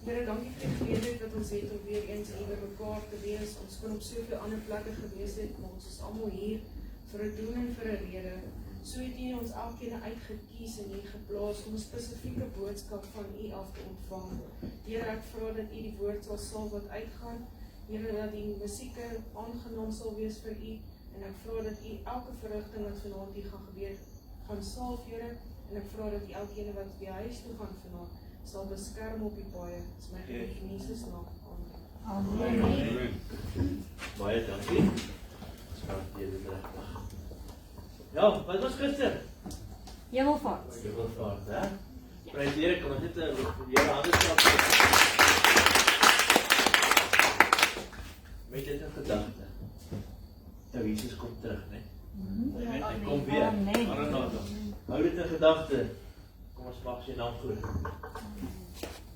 Here, dankie vir die geleentheid wat ons het om weer eens hier by mekaar te wees. Ons kon op soveel ander plekke gewees het, maar ons is almal hier vir 'n doel en vir 'n rede. So het U ons elkeen uitgekies en hier geplaas om 'n spesifieke boodskap van U af te ontvang. Here, ek vra dat U die woord sal salf wat uitgaan. Here, dat die musiek aangenaam sal wees vir U. En ek vra dat U elke verrigting wat vanaand hier gaan gebeur, gaan salf, Here. En ek vra dat U elkeen wat by huis toe gaan vanaand, sal beskerm op die paaie. Dit is my gebed in Jesus naam. Amen. Amen. Baie dankie. Skaap jy dit regtig. Ja, wat was gister? Hemelvaart. Hemelvaart, hè? Prys die Here, kom ons net die Here hande klap. Met dit in gedagte. Nou Jesus kom terug, né? Hy kom weer. Maranatha. Hou dit in gedagte. Kom ons mag sy naam groet. Yeah.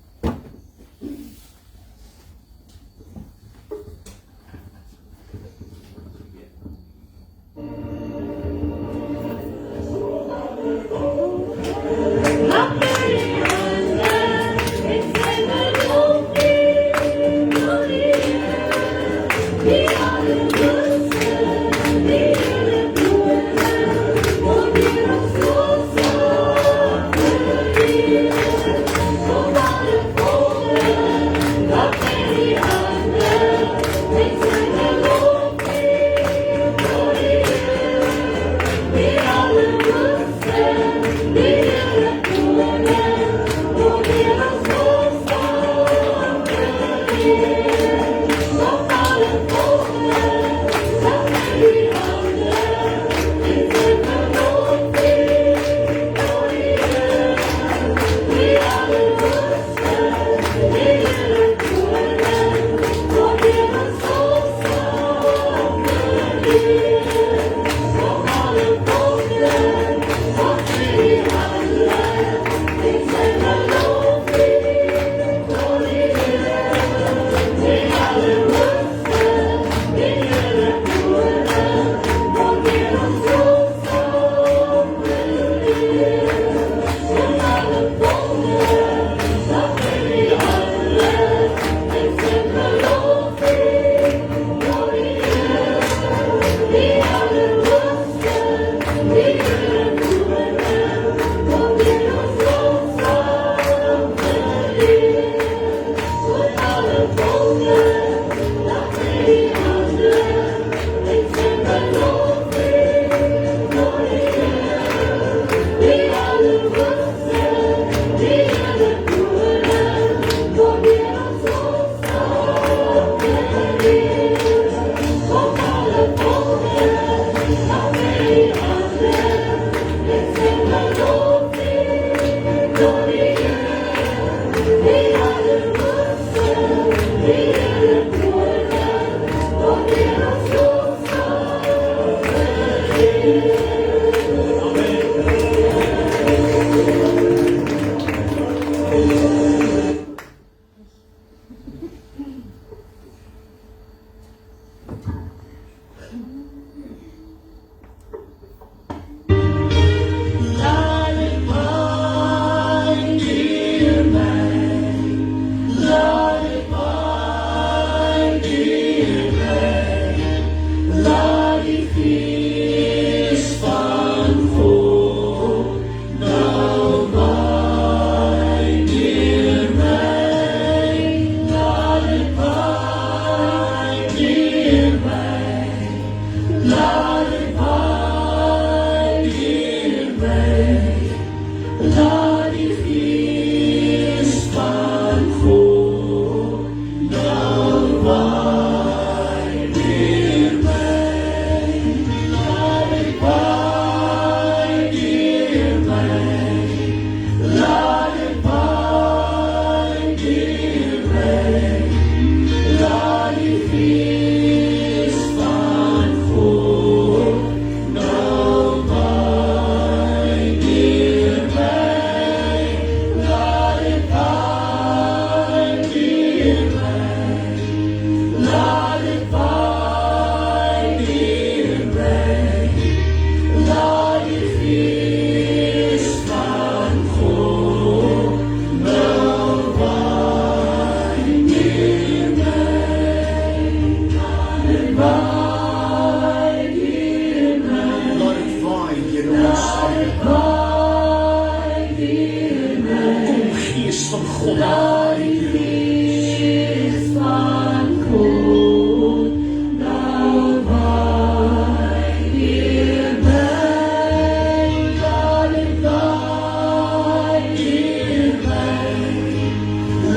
van God. Laat die gees van God nou waai deur my. Laat dit waai deur my.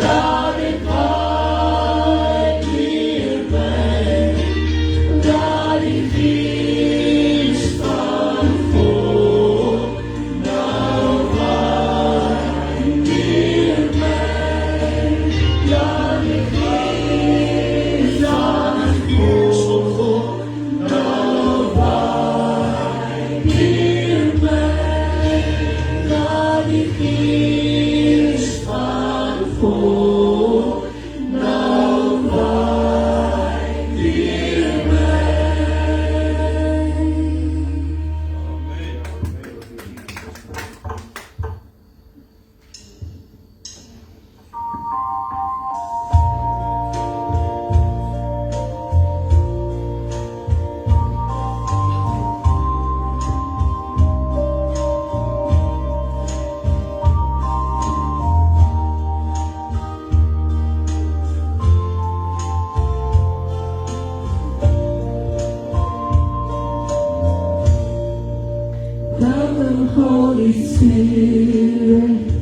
Laat dit waai deur my. Laat die gees van God nou waai deur my. Laat die gees van God nou waai deur my. Laat die gees van God nou waai deur my. Welcome, Holy Spirit.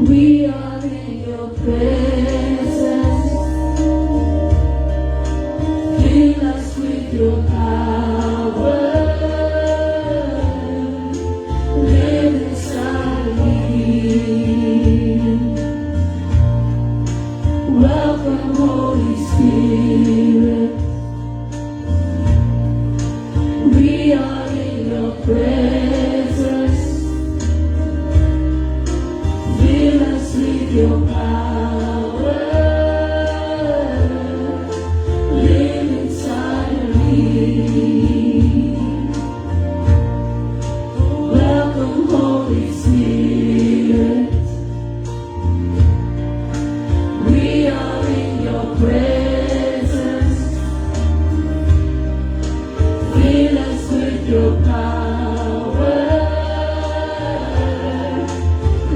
We are in your presence. Fill us with your power. Live inside me. Welcome, Holy Spirit. We are in your presence. Fill us with your power. Live inside of me. Welcome, Holy Spirit. We are in your presence. Fill us with your power.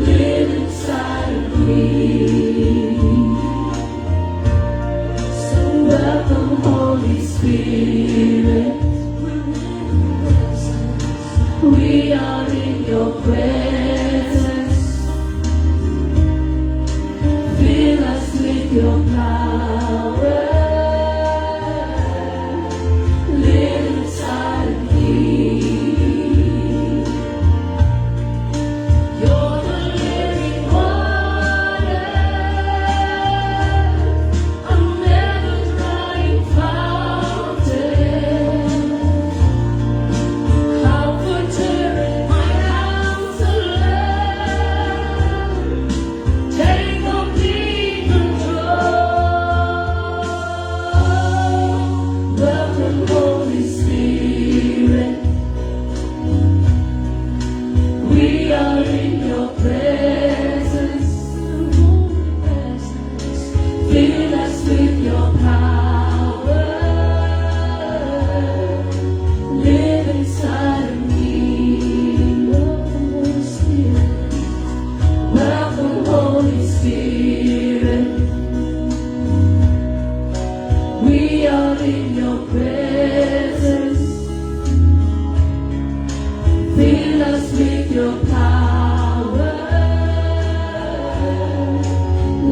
Live inside of me. So welcome, Holy Spirit. We are in your presence. Fill us with your power. Live inside of me. You're the living water, a never-drying fountain, comforter and my counselor. Take complete control. Welcome, Holy Spirit. We are in your presence. Fill us with your power. Live inside of me. Welcome, Holy Spirit. We are in your presence. Fill us with your power.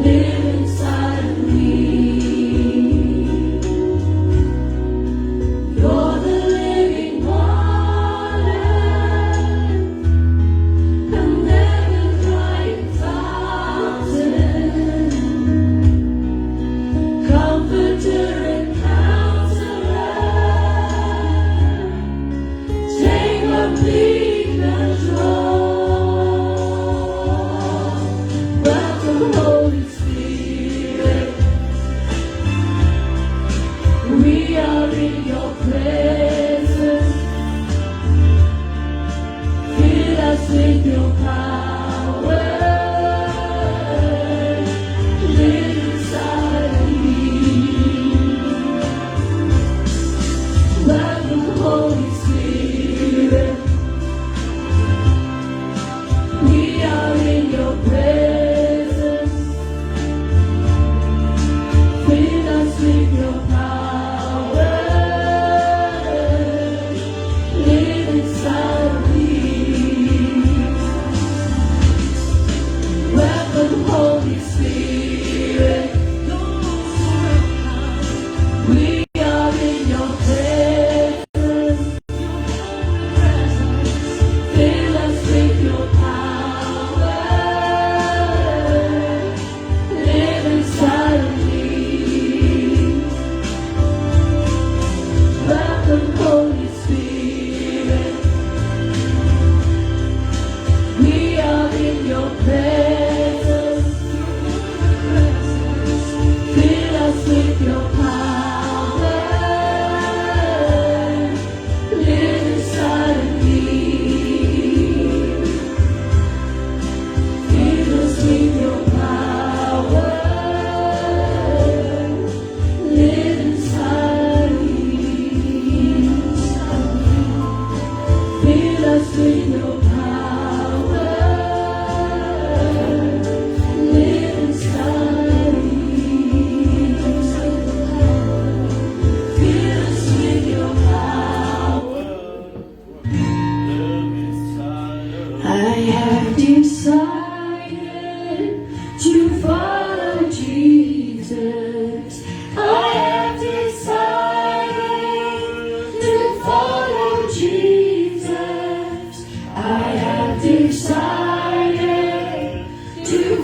Live inside of me. You're the living water, a never-drying fountain,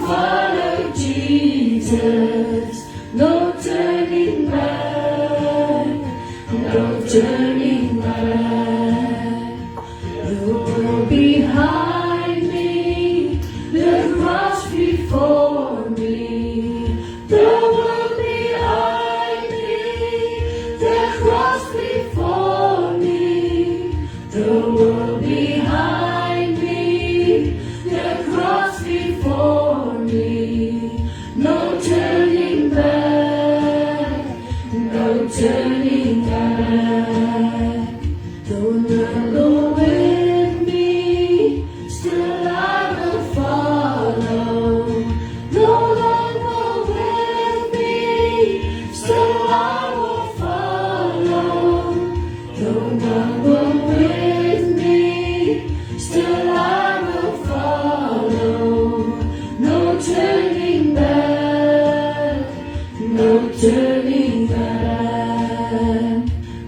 follow Jesus. No turning back, no turning back. The world behind me, the cross before me. The world behind me, the cross before me. The world behind me, the cross before me. No turning back, no turning back. Don't go with me, still I will follow. No longer with me, still I will follow. Don't go with me, still I will follow. No turning back, no turning back.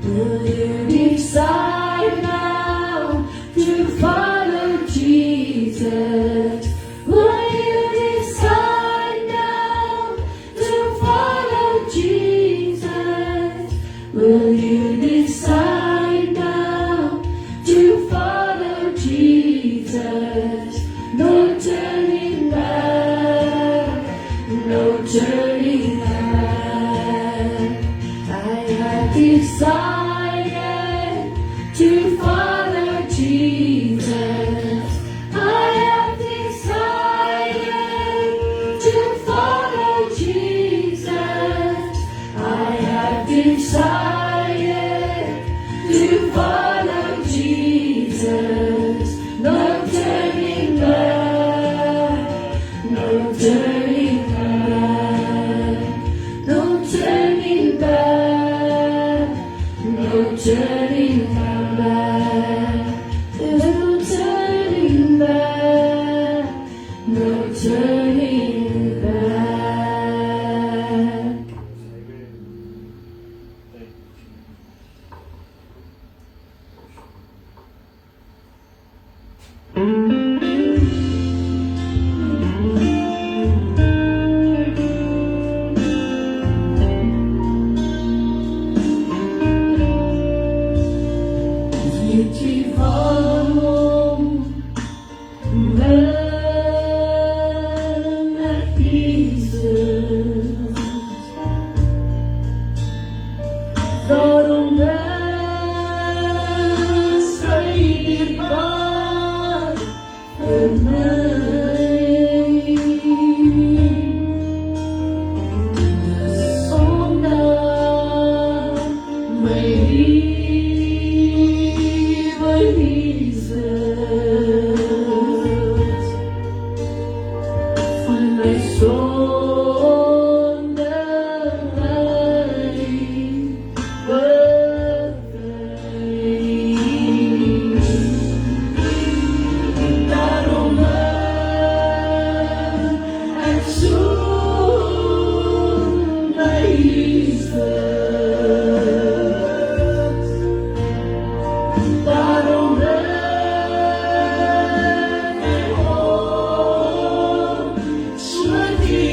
Will you decide now to follow Jesus? Will you decide now to follow Jesus? Will you decide now to follow Jesus? No turning back, no turning back. I have decided to follow Jesus. I have decided to follow Jesus. I have decided to follow Jesus. No turning back, no turning back, no turning back, no turning back. There's no turning back, no turning back. Sweet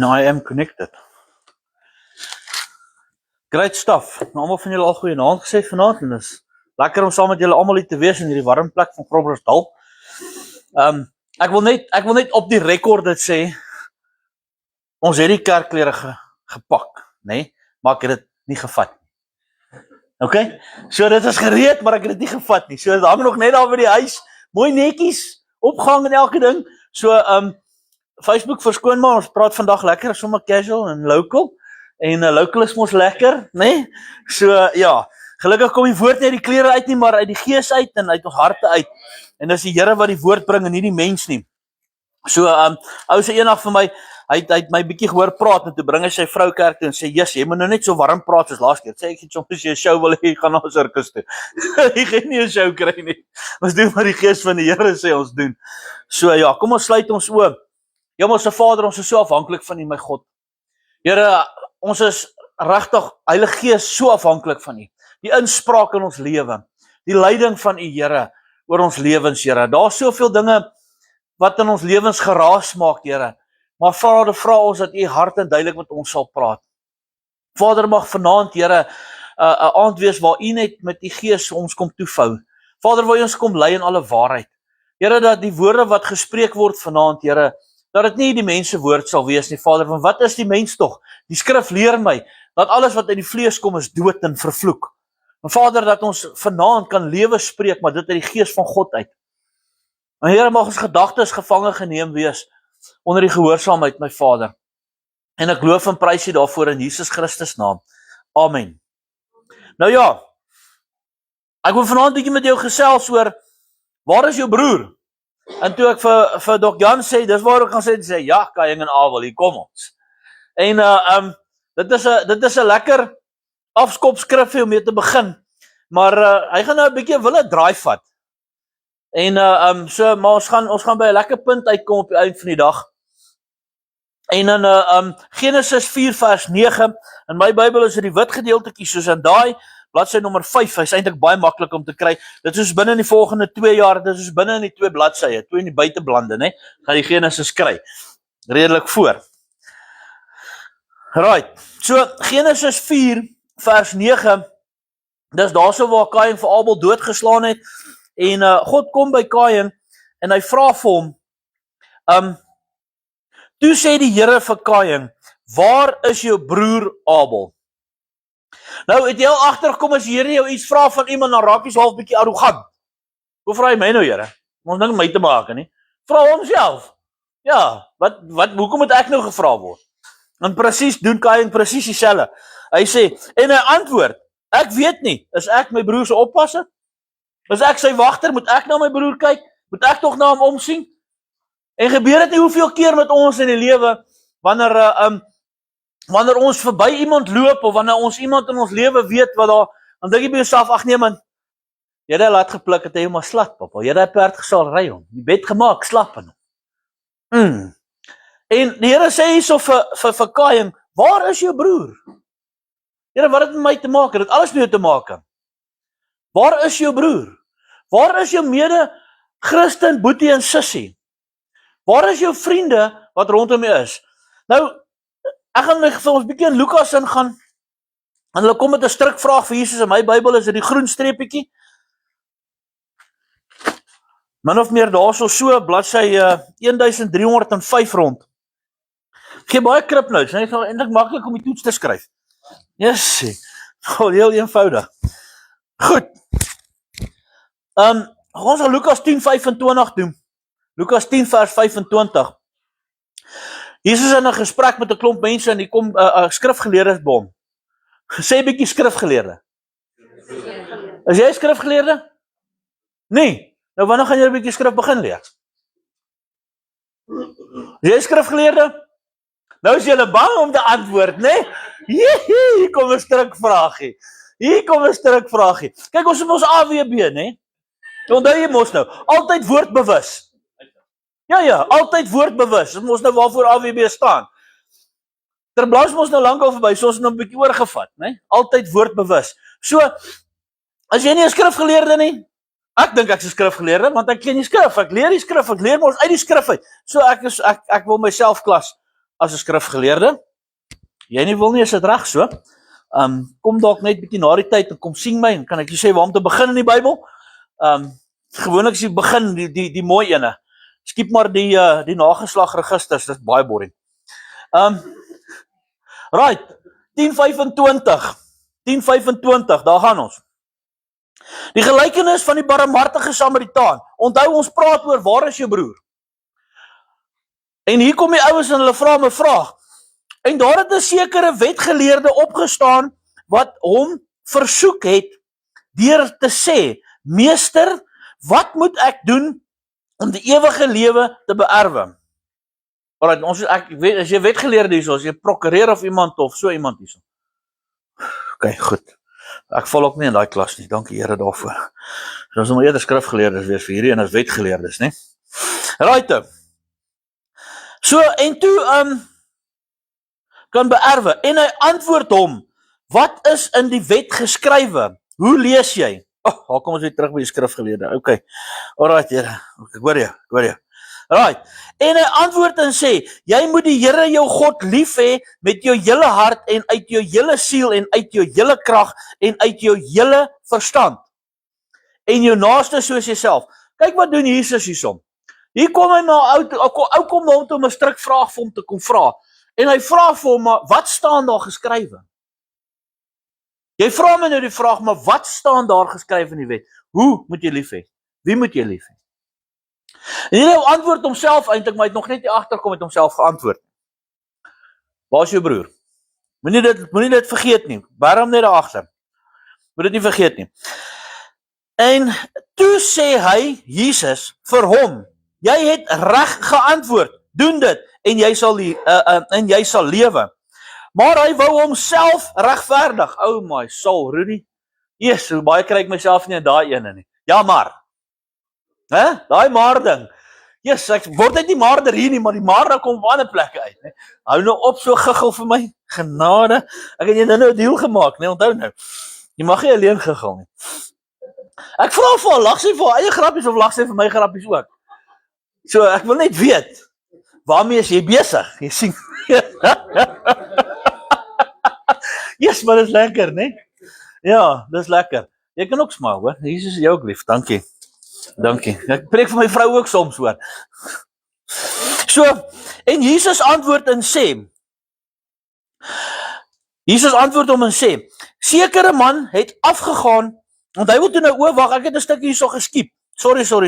And I am connected. Great stuff. Nou, almal van julle al goeienaand gesê vanaand en is lekker om saam met julle almal hier te wees in hierdie warm plek van Groblersdal. Ek wil net op die rekord dit sê, ons het die kerkklere gepak, nee, maar ek het dit nie gevat nie. Okay? So dit is gereed, maar ek het dit nie gevat nie. So dit hang nog net daar by die huis, mooi netjies, opgehang en elke ding. So Facebook verskoon maar, ons praat vandag lekker, sommer casual en local. En local is mos lekker, né? So ja, gelukkig kom die woord nie uit die klere uit nie, maar uit die gees uit en uit ons harte uit. En dis die Here wat die woord bring en nie die mens nie. So ou sê eendag vir my, hy het my bietjie gehoor praat en toe bring hy sy vrou kerk toe en sê, "Jesus, jy moet nou net so warm praat soos laas keer." Sê ek het soms as jy 'n show wil hê, gaan na 'n sirkus toe. Jy gaan nie 'n show kry nie. Ons doen wat die gees van die Here sê ons doen. So ja, kom ons sluit ons oë. Hemelse Vader, ons is so afhanklik van U, my God. Here, ons is regtig, Heilige Gees, so afhanklik van U. Die inspraak in ons lewe, die leiding van U, Here, oor ons lewens, Here. Daar's soveel dinge wat in ons lewens geraas maak, Here. Maar Vader, vra ons dat U hart en duidelik met ons sal praat. Vader, mag vanaand, Here, 'n aand wees waar U net met U Gees ons kom toevou. Vader, waar U ons kom lei in alle waarheid. Here, dat die woorde wat gespreek word vanaand, Here, dat dit nie die mense woord sal wees nie, Vader, want wat is die mens tog? Die skrif leer my, dat alles wat uit die vlees kom is dood en vervloek. Maar Vader, dat ons vanaand kan lewe spreek, maar dit uit die Gees van God uit. En Here, mag ons gedagtes gevange geneem wees, onder die gehoorsaamheid, my Vader. En ek loof en prys U daarvoor in Jesus Christus naam. Amen. Nou ja, ek wil vanaand bietjie met jou gesels oor, waar is jou broer? En toe ek vir Dr. Jan sê, dis waar ek gaan sê, ja, Kain en Abel, hier kom ons. En dit is 'n lekker afskopskrifie om mee te begin, maar hy gaan nou 'n bietjie wille draai vat. En maar ons gaan by 'n lekker punt uitkom op die einde van die dag. En in Genesis 4 vers 9, in my Bybel is dit die wit gedeeltetjie, soos in daai bladsy nommer 5, hy's eintlik baie maklik om te kry. Dit is binne in die volgende 2 jaar, dit is binne in die 2 bladsye, 2 in die buiteblande, né? Gaan die Genesis kry. Redelik voor. Right. So Genesis 4 vers 9, dis daarso waar Kain vir Abel doodgeslaan het. En God kom by Kain en hy vra vir hom, toe sê die Here vir Kain, waar is jou broer Abel? Nou het jy al agtergekom as die Here jou iets vra van iemand, dan raak jy so half bietjie arrogant. Hoe vra jy my nou, Here? Ons ding my te maak, nie? Vra hom self. Ja, hoekom moet ek nou gevra word? En presies doen Kain presies dieselfde. Hy sê, en hy antwoord, ek weet nie, is ek my broer se oppasser? Is ek sy wagter, moet ek na my broer kyk? Moet ek tog na hom omsien? En gebeur dit nie hoeveel keer met ons in die lewe, wanneer ons verby iemand loop, of wanneer ons iemand in ons lewe weet wat daar, dan dink jy by jouself, ag nee man, jy het laat gepluk, het hy maar slat, papa, jy het hy perd gesal ry hom, die bed gemaak, slap in hom. En die Here sê hierso vir Kain, waar is jou broer? Here, wat het met my te maak? Het alles met jou te maak? Waar is jou broer? Waar is jou mede-Christen, boetie en sussie? Waar is jou vriende wat rondom jou is? Nou, ek gaan vir ons bietjie in Lukas ingaan, en hulle kom met 'n strikvraag vir Jesus, in my Bybel is dit die groen streepietjie, min of meer daarso so, bladsy 1305 rond. Gee baie kripnotes, net nou eintlik maklik om die toets te skryf. Yes, heel eenvoudig. Goed. Ons gaan Lukas 10:25 doen. Lukas 10 vers 25. Jesus is in 'n gesprek met 'n klomp mense en die kom 'n skrifgeleerde by hom. Sê 'n bietjie skrifgeleerde. Is jy 'n skrifgeleerde? Nee. Nou wanneer gaan jy 'n bietjie skrif begin leer? Is jy 'n skrifgeleerde? Nou is jy bang om te antwoord, né? Hier kom 'n strikvraagie. Kyk, ons is ons AWB, né? Onthou jy mos nou, altyd woordbewus. Ja, altyd woordbewus. Dit mos nou waarvoor AWB staan. Terblaas mos nou lankal verby, so ons het nou 'n bietjie oorgevat, né? Altyd woordbewus. So, as jy nie 'n skrifgeleerde nie, ek dink ek's 'n skrifgeleerde, want ek ken die skrif, ek leer die skrif, ek leer mos uit die skrif uit. So ek wil myself klas as 'n skrifgeleerde. Jy nie wil nie, is dit reg so. Kom dalk net bietjie na die tyd en kom sien my en kan ek jou sê waar om te begin in die Bybel. Gewoonlik as jy begin die mooi ene. Skiep maar die nageslagregisters, dit is baie boring. Right, 10:25, daar gaan ons. Die gelykenis van die barmhartige Samaritaan. Onthou, ons praat oor waar is jou broer? En hier kom die ouens en hulle vra 'n vraag. En daar het 'n sekere wetgeleerde opgestaan wat hom versoek het deur te sê: Meester, wat moet ek doen om die ewige lewe te beerwe? Alright, ek weet as jy wetgeleerde hierso, as jy prokureur of iemand of so iemand hierso. Okay, goed. Ek val ook nie in daai klas nie. Dankie Here daarvoor. Ons moet eerder skrifgeleerdes wees vir hierdie en as wetgeleerdes, né? Right. So en toe kan beerwe en hy antwoord hom: Wat is in die wet geskrywe? Hoe lees jy? Daar kom ons weer terug by die skrifgeleerde. Okay. Alright, Here. Ek hoor jou. Right. En hy antwoord en sê: Jy moet die Here jou God lief hê met jou hele hart en uit jou hele siel en uit jou hele krag en uit jou hele verstand. En jou naaste soos jouself. Kyk wat doen Jesus hiersom. Hier kom hy na ou kom na hom toe om 'n stryk vraag vir hom te kom vra. En hy vra vir hom, maar wat staan daar geskrywe? Jy vra my nou die vraag, maar wat staan daar geskrywe in die wet? Hoe moet jy lief hê? Wie moet jy lief hê? En hy antwoord homself eintlik, maar hy het nog net nie agterkom met homself geantwoord. Waar is jou broer? Moenie dit vergeet nie. Waarom net daar agter? Moet dit nie vergeet nie. En toe sê hy, Jesus, vir hom: Jy het reg geantwoord. Doen dit en jy sal lewe. Maar hy wou homself regverdig. Oh my soul, Rudy. Yes, hoe baie kry ek myself nie in daai ene nie. Ja, maar. Daai maar ding. Yes, ek word net nie maarder hier nie, maar die maar kom op ander plekke uit, né? Hou nou op so giggel vir my. Genade. Ek het jy nou 'n deal gemaak, né? Onthou nou. Jy mag nie alleen giggel nie. Ek vra vir haar, lag sy vir haar eie grappies of lag sy vir my grappies ook? So, ek wil net weet, waarmee is jy besig? Jy sien. Yes, maar dit is lekker, né? Ja, dit is lekker. Jy kan ook smile, hoor. Jesus is jou ook lief. Dankie. Ek preek vir my vrou ook soms, hoor. So, en Jesus antwoord hom en sê, sekere man het afgegaan, want hy wil toe nou, wag, ek het 'n stukkie hierso geskiep. Sorry. Toe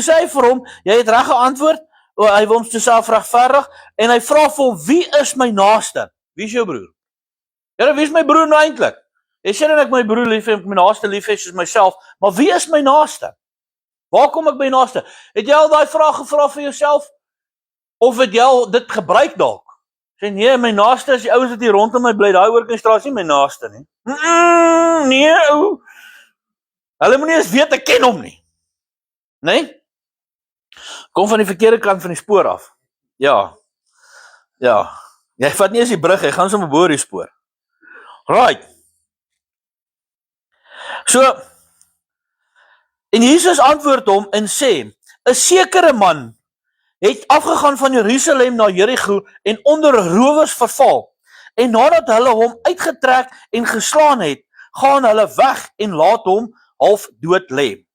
sê hy vir hom, jy het reg geantwoord, hy wil homself regverdig, en hy vra vir hom, wie is my naaste? Wie is jou broer? Here, wie is my broer nou eintlik? Jy sê dat ek my broer lief heb, my naaste lief heb soos myself, maar wie is my naaste? Waar kom ek by naaste? Het jy al daai vraag gevra vir jouself? Of het jy al dit gebruik dalk? Sê nee, my naaste is die ouens wat hier rondom my bly, daai oorkantstraat is nie my naaste nie. Nee, ou. Hulle moet nie eens weet ek ken hom nie. Nee? Kom van die verkeerde kant van die spoor af. Ja. Jy vat nie eens die brug, jy gaan sommer bo die spoor. Right. So, en Jesus antwoord hom en sê, 'n sekere man het afgegaan van Jerusalem na Jerigo en onder rowers verval. En nadat hulle hom uitgetrek en geslaan het, gaan hulle weg en laat hom half dood lê.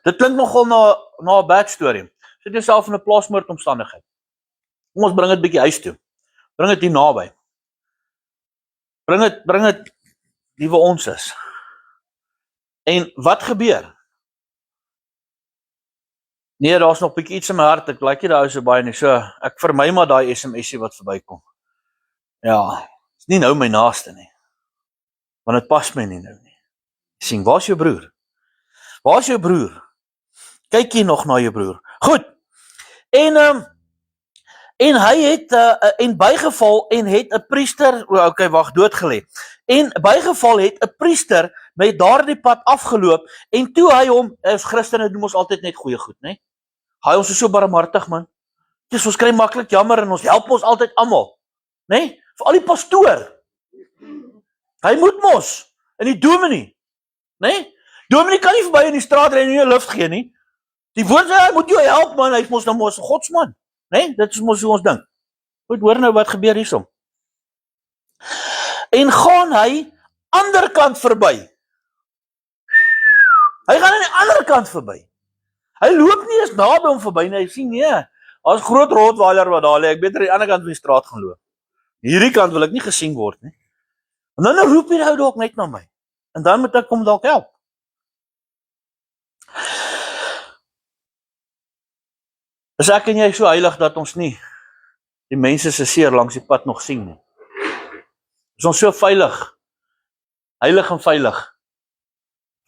Dit klink nogal na 'n bad story. Sit jouself in 'n plaasmoordomstandigheid. Kom ons bring dit bietjie huis toe. Bring dit hier naby. Bring dit die waar ons is. En wat gebeur? Nee, daar's nog bietjie iets in my hart. Ek like nie daai so baie nie. So, ek vermy maar daai SMS'ie wat verbykom. Ja, is nie nou my naaste nie. Want dit pas my nie nou nie. Sien, waar's jou broer? Waar's jou broer? Kyk jy nog na jou broer? Goed. En hy het en bygeval en het 'n priester, doodgelê. En bygeval het 'n priester met daardie pad afgeloop en toe hy hom, as Christene doen ons altyd net goeie goed, né? Hy ons is so barmhartig, man. Dis ons kry maklik jammer en ons help ons altyd almal, né? Veral die pastoor. Hy moet mos en die dominee, né? Dominee kan nie verby in die straat ry en nie 'n lift gee nie. Die woord sê hy moet jou help, man. Hy is mos nou mos 'n godsman. né? Dit is mos hoe ons dink. Goed, hoor nou wat gebeur hiersom. En gaan hy ander kant verby. Hy gaan aan die ander kant verby. Hy loop nie eens naby hom verby nie. Hy sien nee, daar's groot rottweiler wat daar lê. Ek beter aan die ander kant van die straat gaan loop. Hierdie kant wil ek nie gesien word nie. En dan roep die ou dalk net na my. En dan moet ek hom dalk help. Is ek en jy so heilig dat ons nie die mense se seer langs die pad nog sien nie? Is ons so veilig, heilig en veilig,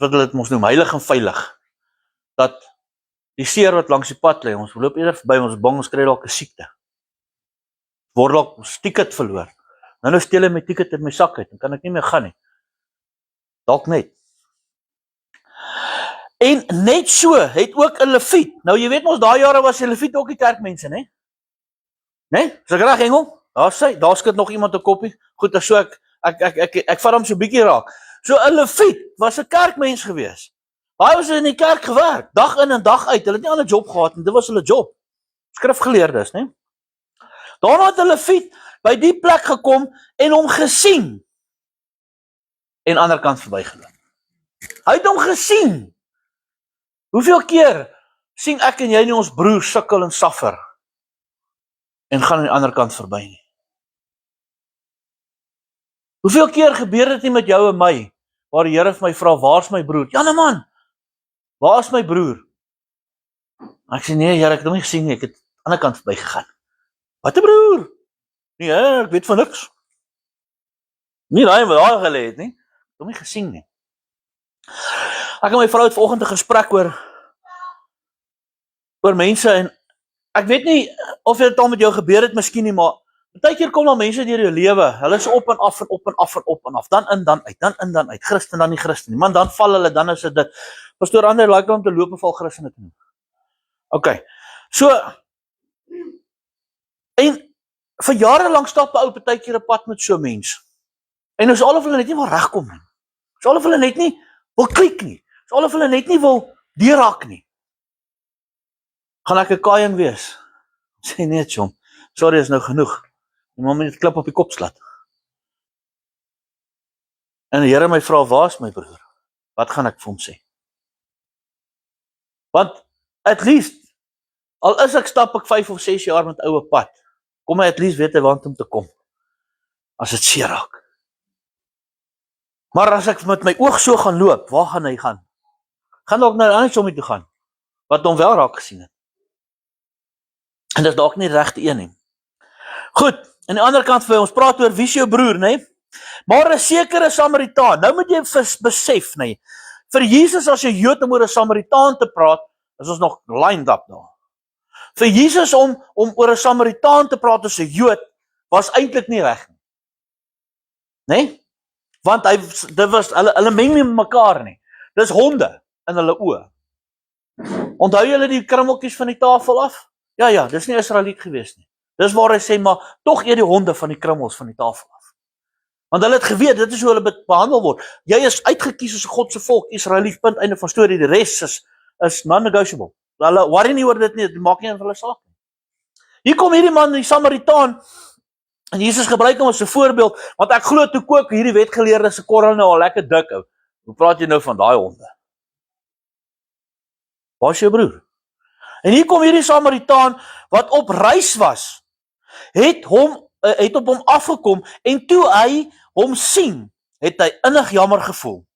wat hulle dit mos noem, heilig en veilig, dat die seer wat langs die pad lê, ons loop eerder verby, ons bang, ons kry dalk 'n siekte. Word dalk ons ticket verloor. Nou steel hy my ticket in my sak uit, dan kan ek nie meer gaan nie. Dalk net. En net so het ook 'n leviet. Nou jy weet mos daai jare was die leviet ook die kerkmense, né? Né? Is ek reg, Engel? Daar skud nog iemand 'n koppie. Goed, as so ek vat hom so bietjie raak. So 'n leviet was 'n kerkmens gewees. Hy was in die kerk gewerk, dag in en dag uit. Hulle het nie 'n ander job gehad nie, dit was hulle job. Skrifgeleerdes, né? Daarna het 'n leviet by die plek gekom en hom gesien. En aan die ander kant verbygeloop. Hy het hom gesien. Hoeveel keer sien ek en jy nie ons broer sukkel en suffer en gaan aan die ander kant verby nie? Hoeveel keer gebeur dit nie met jou en my, waar die Here vir my vra, waar's my broer? Janne man, waar is my broer? Ek sê, nee Here, ek het hom nie gesien nie, ek het aan die ander kant verby gegaan. Wat 'n broer? Nee, ek weet van niks. Nie daai wat daar gelê het nie, ek het hom nie gesien nie. Ek en my vrou het vanoggend 'n gesprek oor mense en ek weet nie of dit al met jou gebeur het miskien nie, maar baie keer kom daar mense deur jou lewe. Hulle is op en af en op en af en op en af. Dan in, dan uit, dan in, dan uit. Christen dan nie Christen nie. Man, dan val hulle, dan is dit dit. Pastoor Ander like om te loop en val Christene te noem. OK. So en vir jare lank stap 'n ou baie keer 'n pad met so 'n mens. En nou is al of hulle net nie wil regkom nie. Is al of hulle net nie wil klik nie. Is al of hulle net nie wil deurraak nie. Gaan ek 'n kaaiing wees? Sê nee, chom. Sorry, is nou genoeg. Die man moet net klip op die kop slat. En die Here my vra, waar is my broer? Wat gaan ek vir hom sê? Want at least, al is ek stap ek 5 of 6 jaar met oue pad, kom hy at least weet hy waant om te kom. As dit seer raak. Maar as ek met my oog so gaan loop, waar gaan hy gaan? Gaan dalk na 'n ander sommie toe gaan, wat hom wel raak gesien het. En dis dalk nie die regte een nie. Goed, aan die ander kant vir ons praat oor wie is jou broer, né? Maar 'n sekere Samaritaan. Nou moet jy besef, né? Vir Jesus as 'n Jood om oor 'n Samaritaan te praat, is ons nog lined up daar. Vir Jesus om oor 'n Samaritaan te praat as 'n Jood was eintlik nie reg nie. Né? Want hulle meng nie mekaar nie. Dis honde in hulle oë. Onthou julle die krummeltjies van die tafel af? Ja, dis nie Israeliet gewees nie. Dis waar hy sê, maar tog eet die honde van die krummels van die tafel af. Want hulle het geweet, dit is hoe hulle behandel word. Jy is uitgekies as God se volk, Israeliet, punt, einde van storie. Die res is non-negotiable. Hulle worry nie oor dit nie, dit maak nie van hulle saak nie. Hier kom hierdie man, die Samaritaan, en Jesus gebruik hom as 'n voorbeeld, want ek glo toe kook hierdie wetgeleerde se korrel nou al lekker dik ou. Hoe praat jy nou van daai honde? Waar is jou broer? En hier kom hierdie Samaritaan wat op reis was, het op hom afgekom en toe hy hom sien, het hy innig jammer gevoel.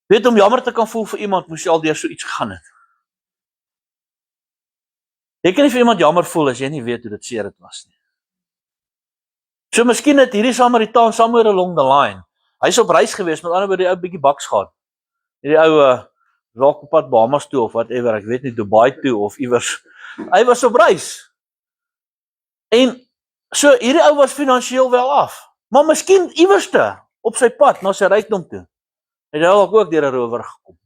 Weet om jammer te kan voel vir iemand, moes jy al deur so iets gegaan het. Jy kan nie vir iemand jammer voel as jy nie weet hoe dit seer dit was nie. So miskien het hierdie Samaritaan somewhere along the line, hy's op reis gewees, met ander woorde die ou bietjie baks gehad. Hierdie ou raak op pad Bahamas toe of whatever, ek weet nie, Dubai toe of iewers. Hy was op reis. En so hierdie ou was finansiëel wel af, maar miskien iewerste op sy pad na sy rykdom toe. Het hy dalk ook deur 'n rower gekom.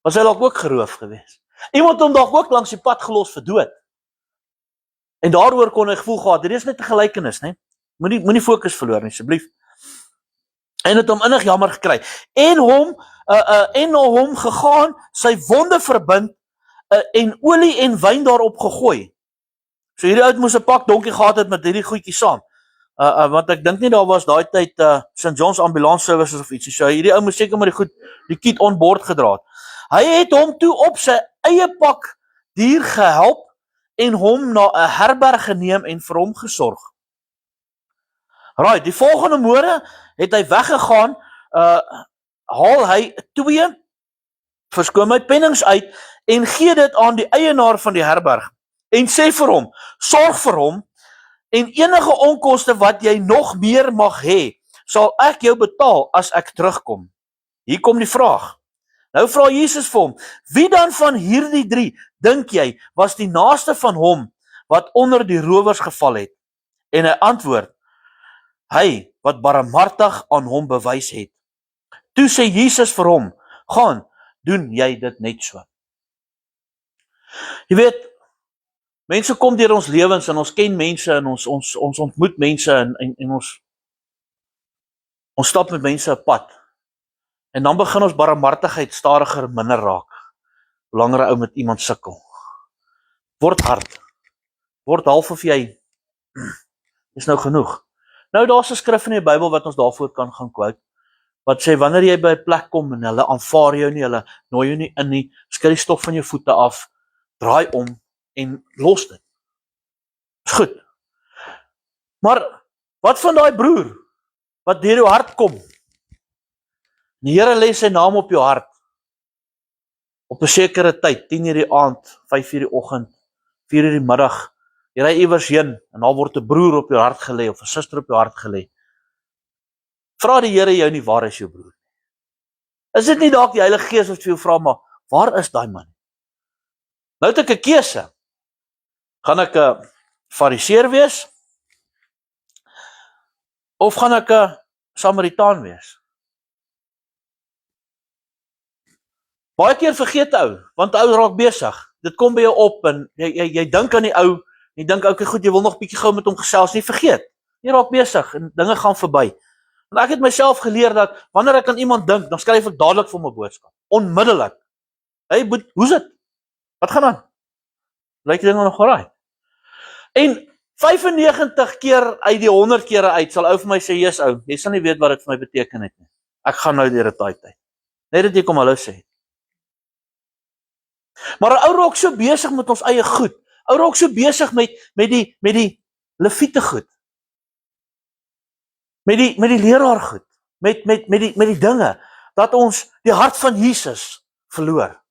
Was hy dalk ook geroof gewees. Iemand hom dalk ook langs die pad gelos vir dood. En daaroor kon hy gevoel gehad, dit is net 'n gelykenis, né? Moenie fokus verloor nie, asseblief. En het hom innig jammer gekry. En na hom gegaan, sy wonde verbind en olie en wyn daarop gegooi. So hierdie ou moes 'n pak donkie gehad het met hierdie goedjie saam. Want ek dink nie daar was daai tyd St. John's Ambulance Services of ietsie. So hierdie ou moes seker maar die kit on board gedra het. Hy het hom toe op sy eie pak dier gehelp en hom na 'n herberg geneem en vir hom gesorg. Right, die volgende môre het hy weggegaan, haal hy 2 verskoon my pennings uit en gee dit aan die eienaar van die herberg en sê vir hom, sorg vir hom en enige onkoste wat jy nog meer mag hê, sal ek jou betaal as ek terugkom. Hier kom die vraag. Nou vra Jesus vir hom, wie dan van hierdie 3 dink jy was die naaste van hom wat onder die rowers geval het? En hy antwoord, hy wat barmhartig aan hom bewys het. Toe sê Jesus vir hom, gaan, doen jy dit net so. Jy weet, mense kom deur ons lewens en ons ken mense en ons ontmoet mense en ons stap met mense 'n pad. En dan begin ons barmhartigheid stadiger minder raak. Hoe langer 'n ou met iemand sukkel. Word hard. Word half of jy is nou genoeg. Nou daar's 'n skrif in die Bybel wat ons daarvoor kan gaan quote. Wat sê wanneer jy by 'n plek kom en hulle aanvaar jou nie, hulle nooi jou nie in nie, skei die stof van jou voete af, draai om en los dit. Is goed. Maar wat van daai broer wat deur jou hart kom? Die Here lê sy naam op jou hart. Op 'n sekere tyd, 10:00 die aand, 5:00 die oggend, 4:00 die middag, jy ry iewers heen en daar word 'n broer op jou hart gelê of 'n suster op jou hart gelê. Vra die Here jou nie, waar is jou broer? Is dit nie dalk die Heilige Gees wat vir jou vra, maar waar is daai man? Nou het ek 'n keuse. Gaan ek 'n Fariseer wees? Of gaan ek 'n Samaritaan wees? Baie keer vergeet ou, want ou raak besig. Dit kom by jou op en jy dink aan die ou, jy dink okay goed, jy wil nog bietjie gou met hom gesels, nie vergeet. Jy raak besig en dinge gaan verby. En ek het myself geleer dat wanneer ek aan iemand dink, dan skryf ek dadelik vir hom 'n boodskap. Onmiddellik. Hey, hoe's dit? Wat gaan aan? Lyk die dinge nog reg? En 95 keer uit die 100 kere uit sal ou vir my sê, "Jesus ou, jy sal nie weet wat dit vir my beteken het nie. Ek gaan nou deur 'n taai tyd." Net dat jy kom hallo sê. Maar 'n ou raak so besig met ons eie goed. Ou raak so besig met die leviete goed. Met die leraar goed. Met die dinge dat ons die hart van Jesus verloor.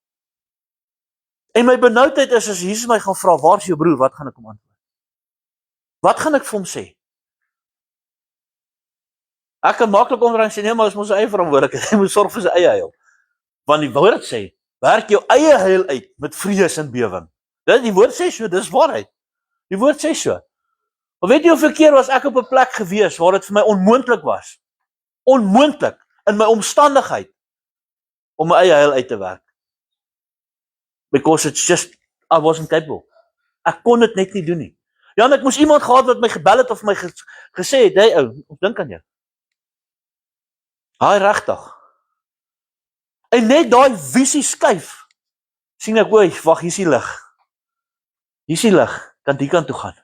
En my benoudheid is as Jesus my gaan vra, "Waar is jou broer?" Wat gaan ek hom antwoord? Wat gaan ek vir hom sê? Ek kan maklik omdraai en sê, "Nee, maar ons moet sy eie verantwoordelikheid. Hy moet sorg vir sy eie heil." Want die woord sê, werk jou eie heil uit met vrees en bewing. Die woord sê so, dis waarheid. Die woord sê so. Maar weet jy hoeveel keer was ek op 'n plek gewees waar dit vir my onmoontlik was? Onmoontlik in my omstandigheid om my eie heil uit te werk. Because it's just, I wasn't capable. Ek kon dit net nie doen nie. Ja, en ek moes iemand gehad wat my gebel het of my gesê het, "Hey ou, ek dink aan jou." Haai regtig. En net daai visie skuif. Sien ek, oei, wag, hier is die lig. Hier is die lig, kan die kant toe gaan.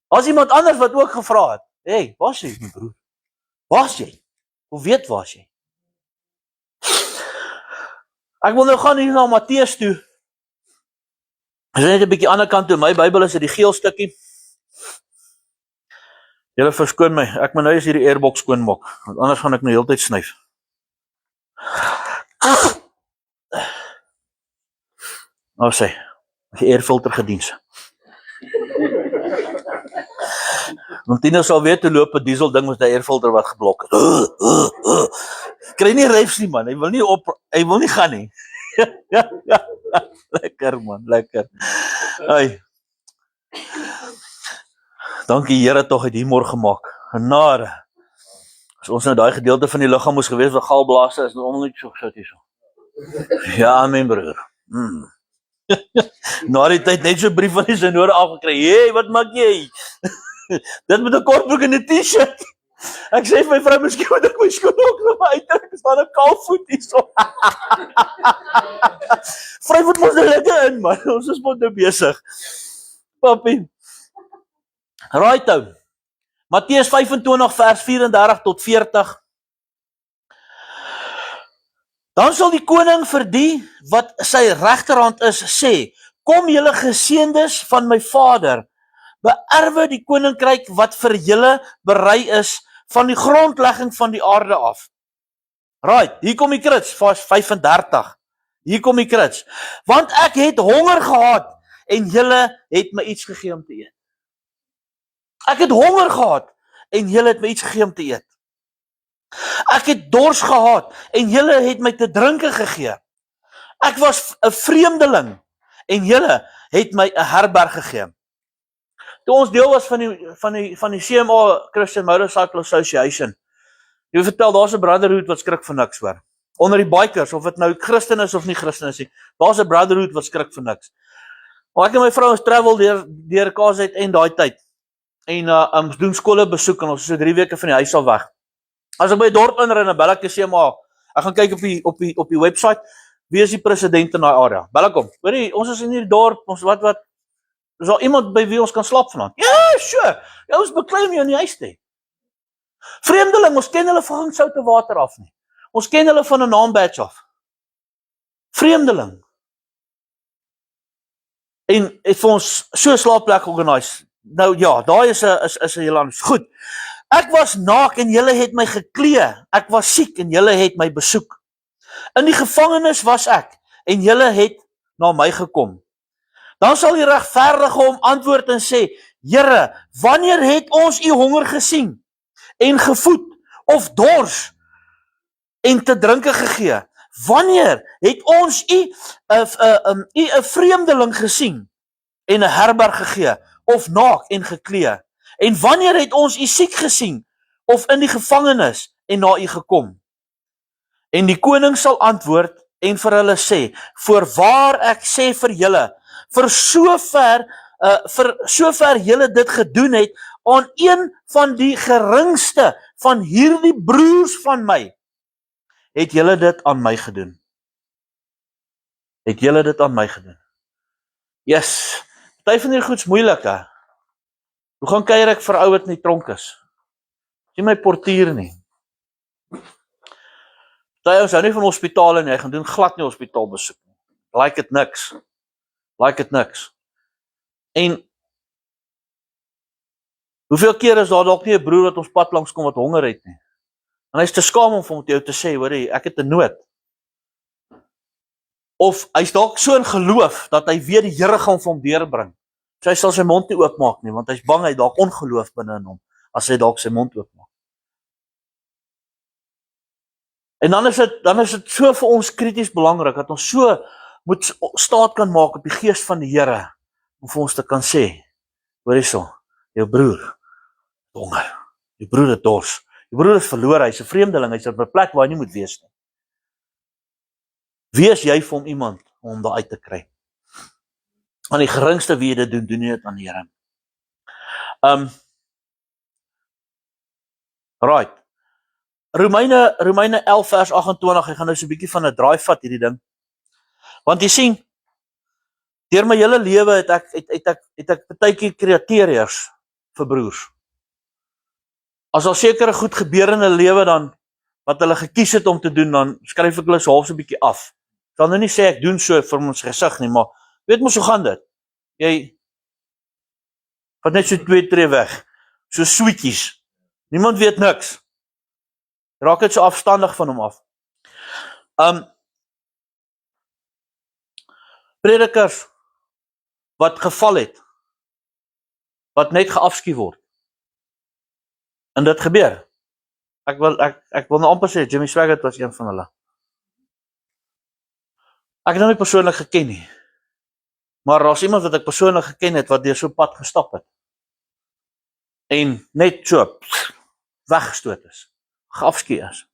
As iemand anders wat ook gevra het, "Hey, waar is jy, my broer? Waar is jy? Hoe weet waar is jy?" Ek wil nou gaan hier na Matteus toe. Is net 'n bietjie ander kant toe. My Bybel is dit die geel stukkie. Julle verskoon my, ek moet nou eens hierdie airbox skoonmaak, want anders gaan ek nou heeltyd snyf. Nou sê, die airfilter gediens. Want Tina sal weet hoe loop 'n diesel ding met 'n airfilter wat geblok het. Kry nie ryfs nie man, hy wil nie gaan nie. Ja. Lekker man, lekker. Hey. Dankie Here tog het hier môre gemaak. Genade. As ons nou daai gedeelte van die liggaam moes gewees wat galblaas is, dan om net so gesit hierso. Ja, amen broer. Na die tyd net so 'n brief van die Senore afgekry. Hey, wat maak jy? Dit met 'n kortbroek en 'n T-shirt. Ek sê vir my vrou, miskien moet ek my skoene ook nog uittrek, ek staan 'n kaalvoet hierso. Vryf het mos nou lekker in, man. Ons is mos nou besig. Papi. Right ou. Matteus 25 vers 34 tot 40. Dan sal die koning vir die wat sy regterhand is sê: Kom julle geseëndes van my Vader, beerwe die koninkryk wat vir julle berei is van die grondlegging van die aarde af. Right, hier kom die krits, vers 35. Hier kom die krits. Want ek het honger gehad en julle het my iets gegee om te eet. Ek het honger gehad en julle het my iets gegee om te eet. Ek het dors gehad en julle het my te drinke gegee. Ek was 'n vreemdeling en julle het my 'n herberg gegee. Toe ons deel was van die CMA Christian Motorcycle Association, jy vertel, daar's 'n brotherhood wat skrik vir niks hoor. Onder die bikers, of dit nou Christen is of nie Christen is nie, daar's 'n brotherhood wat skrik vir niks. Maar ek en my vrou ons travel deur KZN daai tyd. En ons doen skole besoek en ons is so 3 weke van die huis af weg. As ek by 'n dorp inry en bel ek sê maar, ek gaan kyk op die website, wie is die president in daai area? Bel ek hom. Hoorie, ons is in hierdie dorp, ons wat is daar iemand by wie ons kan slaap vanaand? Ja, sure. Ja, ons beklei om jou in die huis te hê. Vreemdeling, ons ken hulle van soute water af nie. Ons ken hulle van 'n naambadge af. Vreemdeling. En het vir ons so 'n slaapplek organise. Nou ja, daai is 'n hele ander. Goed. Ek was naak en julle het my geklee. Ek was siek en julle het my besoek. In die gevangenis was ek en julle het na my gekom. Dan sal die regverdige hom antwoord en sê: Here, wanneer het ons u honger gesien en gevoed of dors en te drinke gegee? Wanneer het ons u 'n vreemdeling gesien en 'n herberg gegee of naak en geklee? En wanneer het ons u siek gesien of in die gevangenis en na u gekom? En die koning sal antwoord en vir hulle sê: Voorwaar ek sê vir julle, vir sover julle dit gedoen het aan een van die geringste van hierdie broers van my, het julle dit aan my gedoen. Het julle dit aan my gedoen. Yes, party van hierdie goed's moeilik, hè. Hoe gaan kuier ek vir ou wat in die tronk is? Is nie my portier nie. Party ons hou nie van hospitale nie, hy gaan doen glad nie hospitaal besoek nie. Like it niks. En hoeveel keer is daar dalk nie 'n broer wat ons pad langs kom wat honger het nie? En hy's te skaam om vir jou te sê, hoorie, ek het 'n nood. Of hy's dalk so in geloof dat hy weet die Here gaan vir hom deurbring. So hy sal sy mond nie oopmaak nie, want hy's bang hy dalk ongeloof binne in hom as hy dalk sy mond oopmaak. En dan is dit so vir ons krities belangrik dat ons so moet staat kan maak op die gees van die Here om vir ons te kan sê, hoor hierso, jou broer honger, jou broer het dors, jou broer is verlore, hy's 'n vreemdeling, hy's op 'n plek waar hy nie moet wees nie. Wees jy vir hom iemand om hom daar uit te kry? Aan die geringste wie jy dit doen jy dit aan die Here. Right. Romeine 11 vers 28, ek gaan nou so 'n bietjie van 'n draai vat hierdie ding. Want jy sien, deur my hele lewe het ek partykeer kriteria vir broers. As daar sekere goed gebeur in hulle lewe dan wat hulle gekies het om te doen, dan skryf ek hulle so half so 'n bietjie af. Ek kan nou nie sê ek doen so vir ons gesig nie, maar weet mos hoe gaan dit? Jy vat net so 2 tree weg, so sweetjies. Niemand weet niks. Raak dit so afstandig van hom af. Predikers wat geval het, wat net geafskuw word. En dit gebeur. Ek wil nou amper sê, Jimmy Swaggart was een van hulle. Ek het hom nie persoonlik geken nie. Maar daar's iemand wat ek persoonlik geken het, wat deur so pad gestap het. En net so, weggestoot is. Geafskuw is.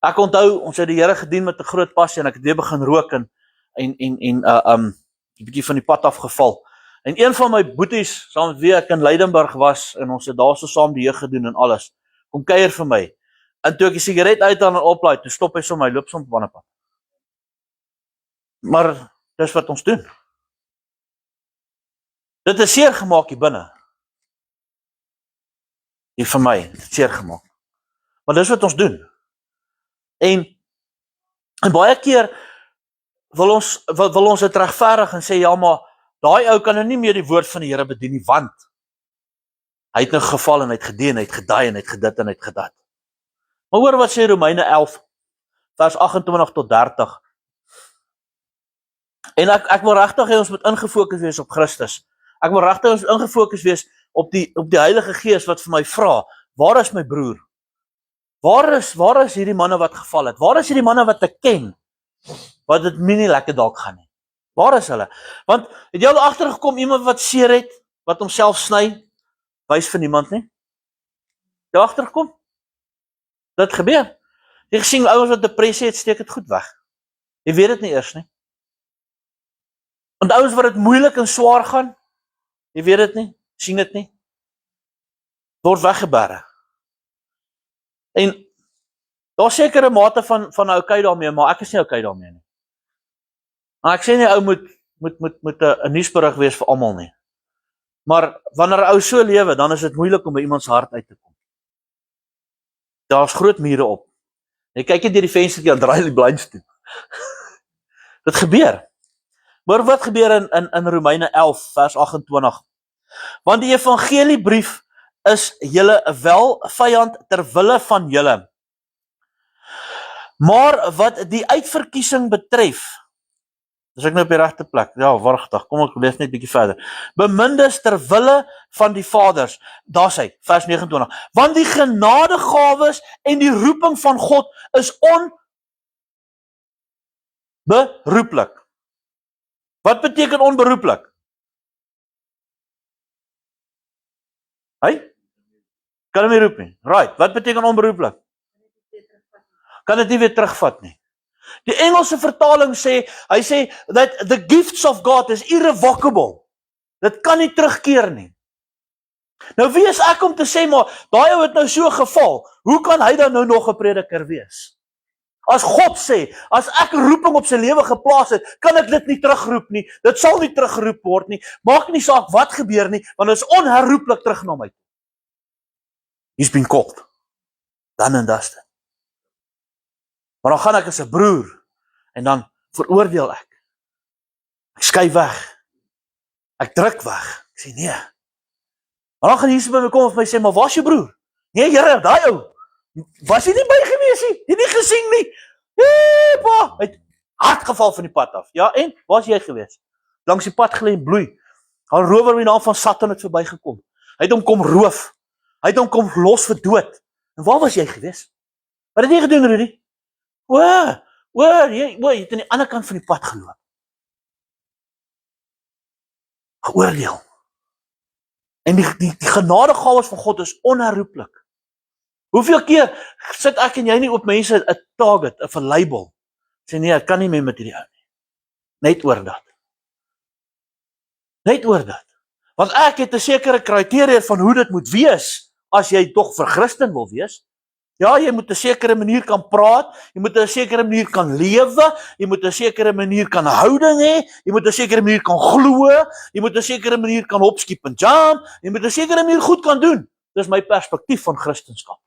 Ek onthou, ons het die Here gedien met 'n groot passie, en ek het weer begin rook, en 'n bietjie van die pad afgeval. En een van my boeties, saam met wie ek in Leidenburg was, en ons het daar so saam die jeug gedoen en alles, kom kuier vir my. En toe ek die sigaret uit aan en oplaai, toe stop hy so my, loop so op wanneer pad. Maar dis wat ons doen. Dit is seer gemaak hier binne. Hier vir my, dit is seer gemaak. Maar dis wat ons doen. En baie keer wil ons dit regverdig en sê, ja maar, daai ou kan nou nie meer die woord van die Here bedien nie, want hy het nou geval en hy het gedien, hy het gedaai en hy het gedit en hy het gedat. Maar hoor wat sê Romeine 11, vers 28 tot 30. En ek wil regtig hê ons moet ingefokus wees op Christus. Ek wil regtig ons ingefokus wees op die Heilige Gees wat vir my vra, waar is my broer? Waar is hierdie manne wat geval het? Waar is hierdie manne wat ek ken? Wat dit nie lekker dalk gaan nie. Waar is hulle? Want het jy al agtergekom iemand wat seer het, wat homself sny, wys vir niemand nie? Jy agtergekom? Dit gebeur. Jy gesien ouens wat depressie het, steek dit goed weg. Jy weet dit nie eers nie. En ouens wat dit moeilik en swaar gaan, jy weet dit nie, sien dit nie. Word weggebere. En daar sekere mate van okay daarmee, maar ek is nie okay daarmee nie. En ek sê nie ou moet 'n nuusberig wees vir almal nie. Maar wanneer 'n ou so lewe, dan is dit moeilik om by iemand se hart uit te kom. Daar's groot mure op. Jy kyk net deur die venstertjie en draai die blinds toe. Dit gebeur. Maar wat gebeur in Romeine 11 vers 28? Want die evangeliebrief is julle wel vyand ter wille van julle. Maar wat die uitverkiesing betref, is ek nou op die regte plek? Ja, wagtig, kom ek lees net 'n bietjie verder. Bemindes ter wille van die vaders. Daar sê, vers 29. Want die genadegawes en die roeping van God is onberoeplik. Wat beteken onberoeplik? Kan hom nie roep nie. Right, wat beteken onberoeplik? Kan dit nie weer terugvat nie. Die Engelse vertaling sê, hy sê that the gifts of God is irrevocable. Dit kan nie terugkeer nie. Nou wie is ek om te sê, maar daai ou het nou so geval, hoe kan hy dan nou nog 'n prediker wees? As God sê, as ek 'n roeping op sy lewe geplaas het, kan ek dit nie terugroep nie, dit sal nie teruggeroep word nie, maak nie saak wat gebeur nie, want dit is onherroepelik terug na my. He's been called. Dan en dusted. Maar dan gaan ek as 'n broer, en dan veroordeel ek. Ek skuif weg. Ek druk weg. Ek sê nee. Maar dan gaan Jesus by my kom en my sê, maar waar is jou broer? Nee, Here, daai ou. Was hy nie by gewees nie? Jy nie gesien nie? Nee, pa, hy het hard geval van die pad af. Ja, en waar is jy gewees? Langs die pad gelê en bloei. 'n rower met die naam van Satan het verbygekom. Hy het hom kom roof. Hy het hom kom los vir dood. En waar was jy gewees? Wat het jy gedoen, Rudy? Jy het aan die ander kant van die pad geloop. Geoordeel. En die genadegawes van God is onherroepelik. Hoeveel keer sit ek en jy nie op mense 'n target, 'n label, sê nee, ek kan nie meer met hierdie ou nie. Net oor dat. Net oor dat. Want ek het 'n sekere kriteria van hoe dit moet wees, as jy tog vir Christen wil wees. Ja, jy moet 'n sekere manier kan praat, jy moet 'n sekere manier kan lewe, jy moet 'n sekere manier kan houding hê, jy moet 'n sekere manier kan glo, jy moet 'n sekere manier kan hopskiep en jump, jy moet 'n sekere manier goed kan doen. Dis my perspektief van Christendom.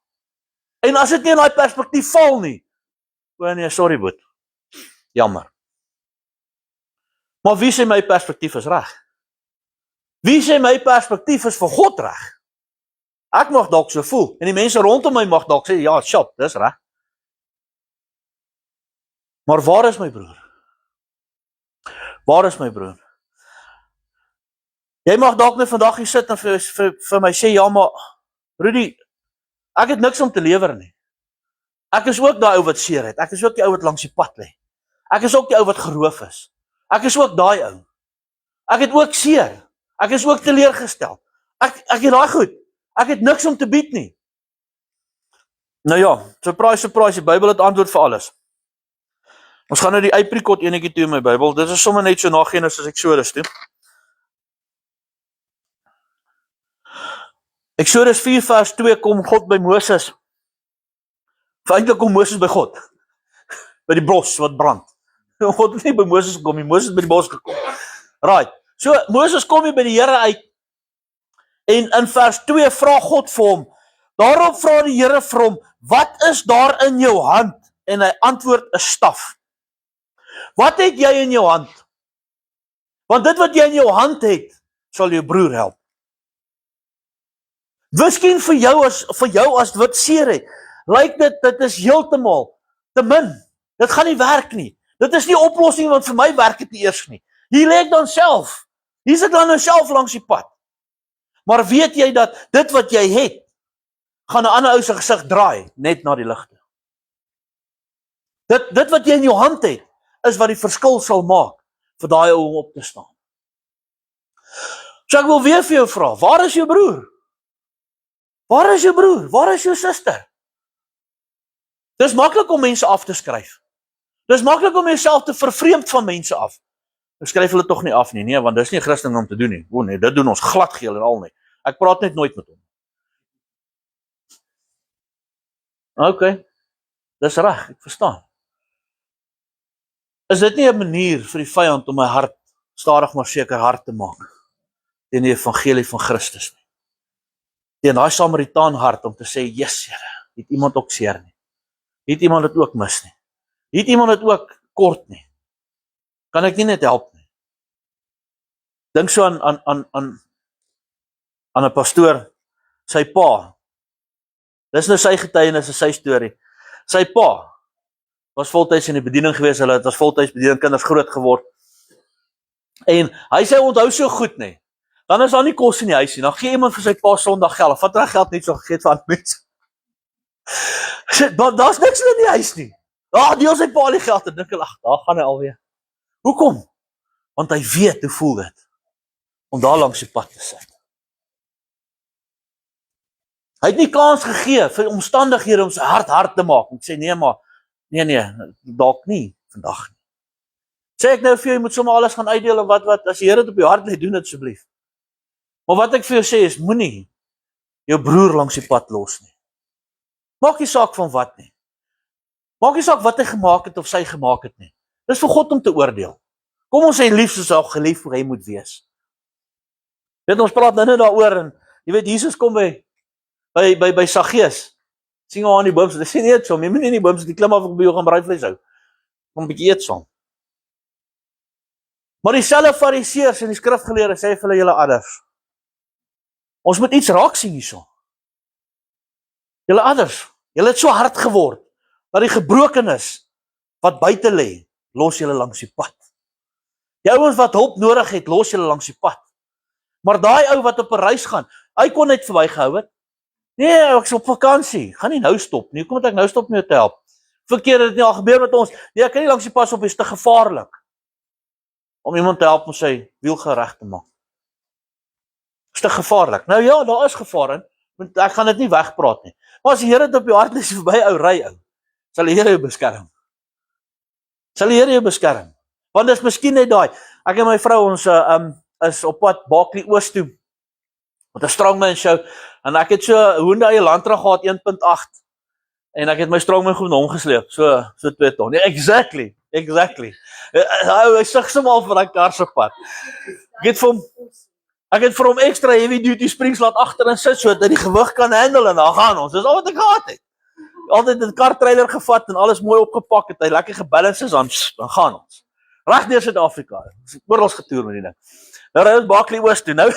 En as dit nie in daai perspektief val nie, nee, sorry boet. Jammer. Maar wie sê my perspektief is reg? Wie sê my perspektief is vir God reg? Ek mag dalk so voel, en die mense rondom my mag dalk sê, ja, shop, dis reg. Maar waar is my broer? Waar is my broer? Jy mag dalk net vandag hier sit en vir my sê, ja, maar, Rudy, ek het niks om te lewer nie. Ek is ook daai ou wat seer het, ek is ook die ou wat langs die pad lê. Ek is ook die ou wat geroof is. Ek is ook daai ou. Ek het ook seer. Ek is ook teleurgestel. Ek het daai goed. Ek het niks om te bied nie. Nou ja, surprise, die Bybel het antwoord vir alles. Ons gaan nou die aprikot enetjie toe in my Bybel. Dit is sommer net so na Genesis Exodus toe. Eksodus 4 vers 2 kom God by Moses. Eintlik kom Moses by God. By die bos wat brand. God het nie by Moses gekom nie, Moses het by die bos gekom. Right. So Moses kom hier by die Here uit. En in vers 2 vra God vir hom. Daarop vra die Here vir hom, wat is daar in jou hand? En hy antwoord 'n staf. Wat het jy in jou hand? Want dit wat jy in jou hand het, sal jou broer help. Miskien vir jou as wat seer het, lyk dit is heeltemal te min. Dit gaan nie werk nie. Dit is nie oplossing want vir my werk dit nie eers nie. Hier lê ek dan self. Hier sit dan nou self langs die pad. Maar weet jy dat dit wat jy het, gaan 'n ander ou se gesig draai net na die ligte. Dit wat jy in jou hand het, is wat die verskil sal maak vir daai ou om op te staan. So ek wil weer vir jou vra, waar is jou broer? Waar is jou broer? Waar is jou suster? Dis maklik om mense af te skryf. Dis maklik om jouself te vervreemd van mense af. Ek skryf hulle tog nie af nie, nee, want dis nie 'n Christen om te doen nie. O nee, dit doen ons glad geel en al nie. Ek praat net nooit met hom. OK, dis reg, ek verstaan. Is dit nie 'n manier vir die vyand om my hart stadig maar seker hard te maak teen die evangelie van Christus nie? Teen daai Samaritaan hart om te sê, yes, Here, het iemand ook seer nie. Het iemand dit ook mis nie. Het iemand dit ook kort nie. Kan ek nie net help nie. Dink so aan 'n pastoor, sy pa. Dis nou sy getuienis en sy storie. Sy pa was voltyds in die bediening gewees, hulle het as voltyds bediening kinders groot geword. En hy sê onthou so goed nie. Dan is daar nie kos in die huis nie. Dan gee iemand vir sy pa Sondag geld. Vat hy geld net so gegee van mense. Daar's niks in die huis nie. Deel sy pa die geld en dink hulle, daar gaan hy alweer. Hoekom? Want hy weet hoe voel dit om daar langs die pad te sit. Hy het nie kans gegee vir omstandighede om sy hart te maak. Om te sê, nee, maar, nee, dalk nie, vandag nie. Sê ek nou vir jou, jy moet sommer alles gaan uitdeel en wat, as die Here dit op jou hart lê, doen dit asseblief. Maar wat ek vir jou sê is, moenie jou broer langs die pad los nie. Maak nie saak van wat nie. Maak nie saak wat hy gemaak het of sy gemaak het nie. Dis vir God om te oordeel. Kom ons sê lief soos al gelief hoe hy moet wees. Weet ons praat nou net daaroor en jy weet Jesus kom by Saggeus. Sien hoe aan die boom sit. Hy sê nie eet saam, jy moet nie in die boom sit, die klim af ek by jou gaan braaivleis hou. Kom 'n bietjie eet saam. Maar dieselfde Fariseërs en die skrifgeleerdes sê vir hulle julle adders. Ons moet iets raak sien hierso. Julle adders, julle het so hard geword dat die gebrokenis wat buite lê, los julle langs die pad. Die ouens wat hulp nodig het, los julle langs die pad. Maar daai ou wat op 'n reis gaan, hy kon net verbygehou het. Nee, ek is op vakansie, gaan nie nou stop nie. Hoekom moet ek nou stop om jou te help? Verkeer het nie al gebeur met ons. Nee, ek kan nie langs die pad op, is te gevaarlik. Om iemand te help om sy wiel reg te maak. Is te gevaarlik. Nou ja, daar is gevaar in, want ek gaan dit nie wegpraat nie. Maar as die Here dit op jou hart lê verby ou ry ou, sal die Here jou beskerm. Sal die Here jou beskerm. Want dis miskien net daai. Ek en my vrou ons is op pad Barkley Oos toe. Met 'n strongman show en ek het so 'n Hyundai Elantra gehad 1.8 en ek het my strongman goed omgesleep, so 2 ton. Nee, exactly. Hy sug sommer vir daai kar se pad. Ek het vir hom extra heavy duty springs laat agter en sit sodat hy die gewig kan handle en dan gaan ons. Dis al wat ek gehad het. Altyd 'n kar trailer gevat en alles mooi opgepak het. Hy lekker gebalance is dan gaan ons. Reg deur Suid-Afrika. Oral getoer met die ding. Nou ry ons Barkley Oos toe. Nou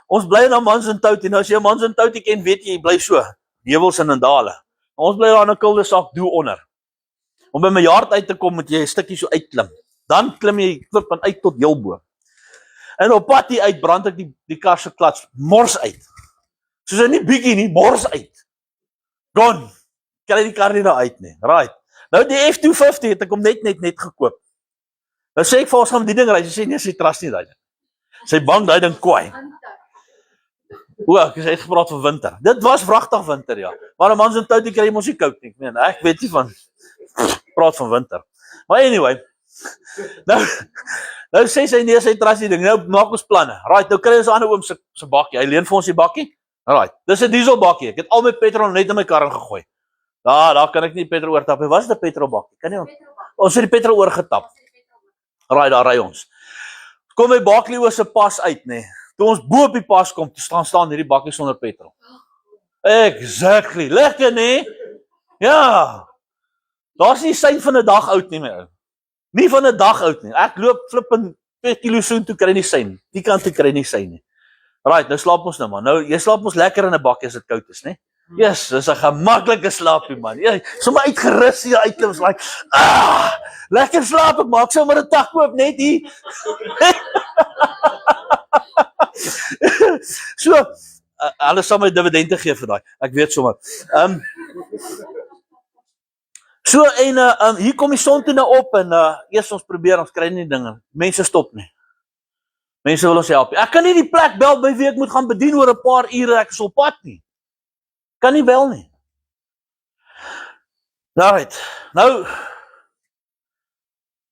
ons bly in Amanzimtoti. Nou as jy Amanzimtoti ken, weet jy bly so. Heuwels en dale. Ons bly daar in 'n kuldesak toe onder. Om by my yard uit te kom moet jy 'n stukkie so uitklim. Dan klim jy klip en uit tot heel bo. En op pad hier uit brand ek die kar se klats mors uit. Soos hy nie bietjie nie, mors uit. Gone. Kry die kar nie daar uit nie. Right. Nou die F250 het ek hom net gekoop. Nou sê ek vir ons gaan die ding ry, sy sê nee, sy trust nie daai ding. Sy bang daai ding kwaai. O, ek het gepraat van winter. Dit was vragtig winter, ja. Maar 'n man se tyd kry jy mos nie koud nie. Ek meen, ek weet nie van praat van winter. Maar anyway. Nou sê sy nee, sy trust die ding. Nou maak ons planne. Right, nou kry ons 'n ander oom se bakkie. Hy leen vir ons die bakkie. Alright, dis 'n dieselbakkie. Ek het al my petrol net in my kar ingegooi. Daar kan ek nie petrol oortap nie. Was dit 'n petrolbakkie? Kan nie. Ons het die petrol oorgetap. Alraai, daar ry ons. Kom by Bakley se pas uit, nê. Toe ons bo op die pas kom, toe staan hierdie bakkie sonder petrol. Exactly. Lekker, nê? Ja. Daar's nie sein van 'n dag oud nie, my ou. Nie van 'n dag oud nie. Ek loop flippend 2 kilo soen toe kry nie sein. Die kant toe kry nie sein nie. Right, nou slaap ons nou man. Nou jy slaap ons lekker in 'n bakkie as dit koud is, nê? Yes, dis 'n gemaklike slaapie man. Jy sommer uitgerus hier uitklim, is like, lekker slaap, ek maak sommer 'n tak oop net hier. So, hulle sal my dividende gee vir daai. Ek weet sommer. So en hier kom die son toe nou op en eers ons probeer, ons kry nie dinge. Mense stop nie. Mense wil ons help. Ek kan nie die plek bel by wie ek moet gaan bedien oor 'n paar ure, ek is op pad nie. Kan nie bel nie. Right. Nou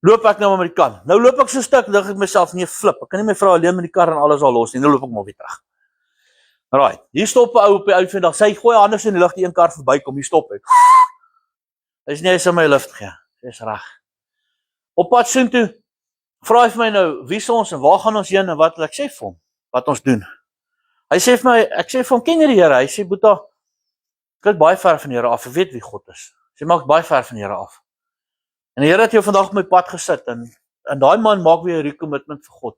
loop ek nou maar met die kan. Nou loop ek so stuk, dink ek myself, nee flip. Ek kan nie my vrou alleen met die kar en alles al los nie. Nou loop ek maar weer terug. Right. Hier stop 'n ou op die uitvindag. Sy gooi haar hande in die lug, die een kar verbykom, hier stop ek. Hy's nie, hy sal my lift gee. Dis reg. Op pad soontoe vra hy vir my nou, wie is ons en waar gaan ons heen en wat? Ek sê vir hom wat ons doen. Hy sê vir my, ek sê vir hom, ken jy die Here? Hy sê, Boeta, ek het baie ver van die Here af. Ek weet wie God is. Sy maak baie ver van die Here af. En die Here het jou vandag op my pad gesit en daai man maak weer 'n recommitment vir God.